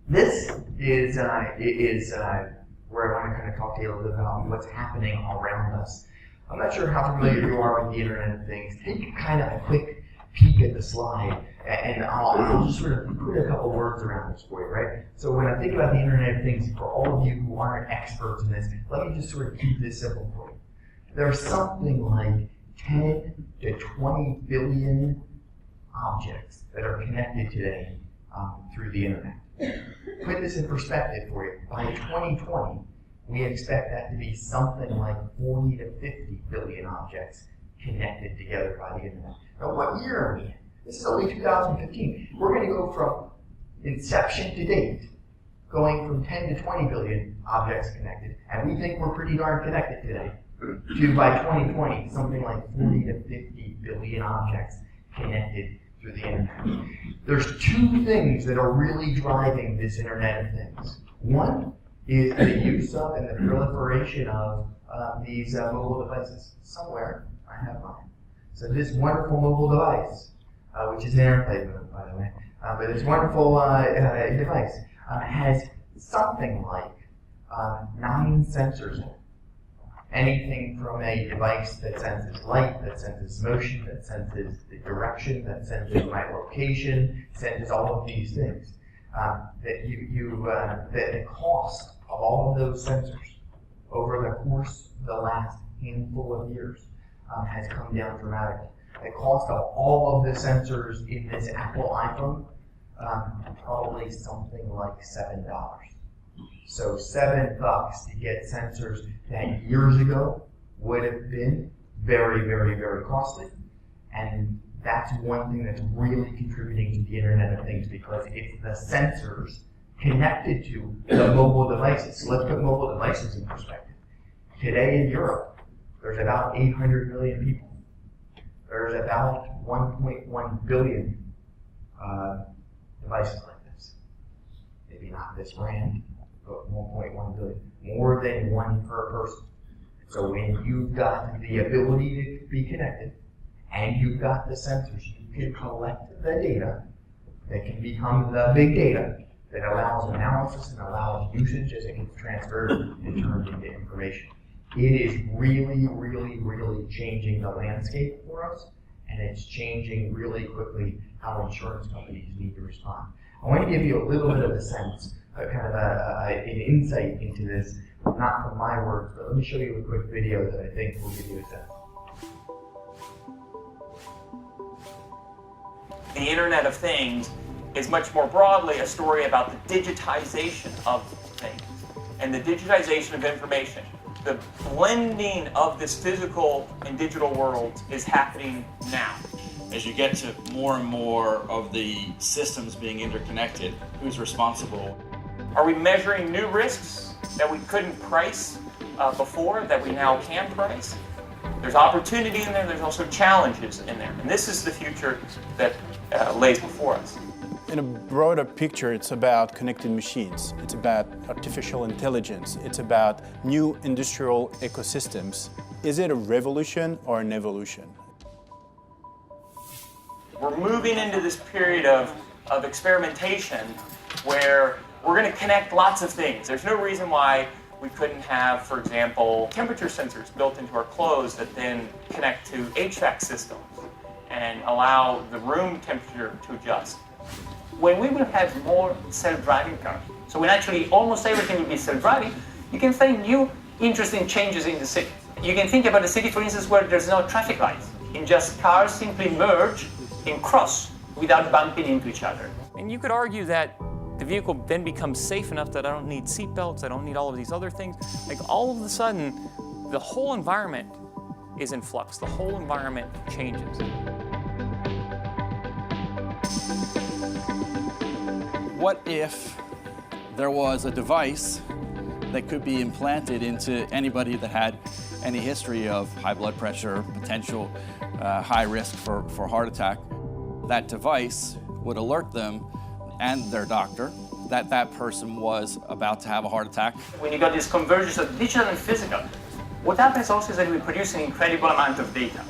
This is where I want to kind of talk to you a little bit about what's happening around us. I'm not sure how familiar you are with the Internet of Things. Take kind of a quick peek at the slide, and I'll just sort of put a couple words around this for you, right? So when I think about the Internet of Things, for all of you who aren't experts in this, let me just sort of keep this simple for you. There's something like 10 to 20 billion objects that are connected today through the Internet. Put this in perspective for you. By 2020, we expect that to be something like 40 to 50 billion objects connected together by the Internet. Now, what year are we in? This is only 2015. We're going to go from inception to date, going from 10 to 20 billion objects connected, and we think we're pretty darn connected today, to by 2020, something like 40 to 50 billion objects connected through the Internet. There's two things that are really driving this Internet of Things. One is the use of and the proliferation of these mobile devices. Somewhere, I have mine. So this wonderful mobile device, which is an airplane mode, by the way, but this wonderful device has something like 9 sensors in it. Anything from a device that senses light, that senses motion, that senses the direction, that senses my location, senses all of these things. The cost of all of those sensors over the course of the last handful of years has come down dramatically. The cost of all of the sensors in this Apple iPhone, probably something like $7. So $7 to get sensors that years ago would have been very, very, very costly. And that's one thing that's really contributing to the Internet of Things, because it's the sensors connected to the mobile devices. So let's put mobile devices in perspective. Today in Europe, there's about 800 million people. There's about 1.1 billion devices like this. Maybe not this brand, but 1.1 billion. More than one per person. So when you've got the ability to be connected, and you've got the sensors, you can collect the data that can become the big data that allows analysis and allows usage as it gets transferred and turned into information. It is really, really, really changing the landscape for us, and it's changing really quickly how insurance companies need to respond. I want to give you a little bit of a sense, kind of an insight into this, not from my words, but let me show you a quick video that I think will give you a sense. The Internet of Things is much more broadly a story about the digitization of things and the digitization of information. The blending of this physical and digital world is happening now. As you get to more and more of the systems being interconnected, who's responsible? Are we measuring new risks that we couldn't price before, that we now can price? There's opportunity in there, there's also challenges in there. And this is the future that lays before us. In a broader picture, it's about connected machines. It's about artificial intelligence. It's about new industrial ecosystems. Is it a revolution or an evolution? We're moving into this period of experimentation where we're going to connect lots of things. There's no reason why we couldn't have, for example, temperature sensors built into our clothes that then connect to HVAC systems and allow the room temperature to adjust. When we will have more self-driving cars, so when actually almost everything will be self-driving, you can find new interesting changes in the city. You can think about a city, for instance, where there's no traffic lights, and just cars simply merge and cross without bumping into each other. And you could argue that the vehicle then becomes safe enough that I don't need seat belts, I don't need all of these other things. Like all of a sudden, the whole environment is in flux. The whole environment changes. What if there was a device that could be implanted into anybody that had any history of high blood pressure, potential high risk for heart attack? That device would alert them and their doctor that that person was about to have a heart attack. When you got this convergence of digital and physical, what happens also is that we produce an incredible amount of data.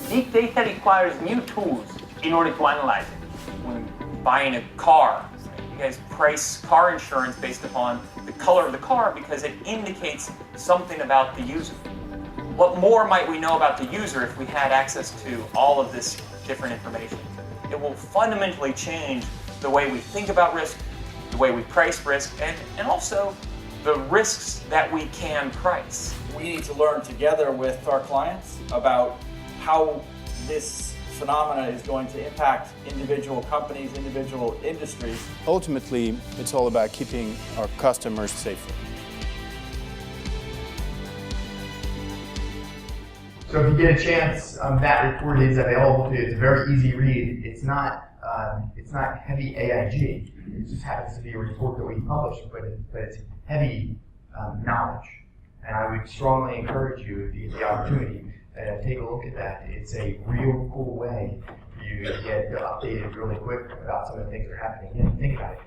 Big data requires new tools in order to analyze it. When buying a car, you guys price car insurance based upon the color of the car because it indicates something about the user. What more might we know about the user if we had access to all of this different information? It will fundamentally change the way we think about risk, the way we price risk, and also the risks that we can price. We need to learn together with our clients about how this phenomena is going to impact individual companies, individual industries. Ultimately, it's all about keeping our customers safer. So if you get a chance, that report is available to you. It's a very easy read. It's not heavy AIG. It just happens to be a report that we published, but it's heavy knowledge. And I would strongly encourage you, if you get the opportunity, take a look at that. It's a real cool way for you to get updated really quick about some of the things that are happening. And think about it.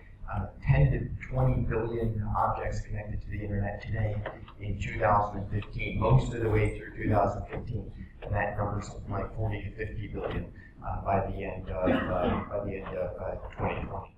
10 to 20 billion objects connected to the internet today in 2015, most of the way through 2015, and that number is something like 40 to 50 billion by the end of 2020.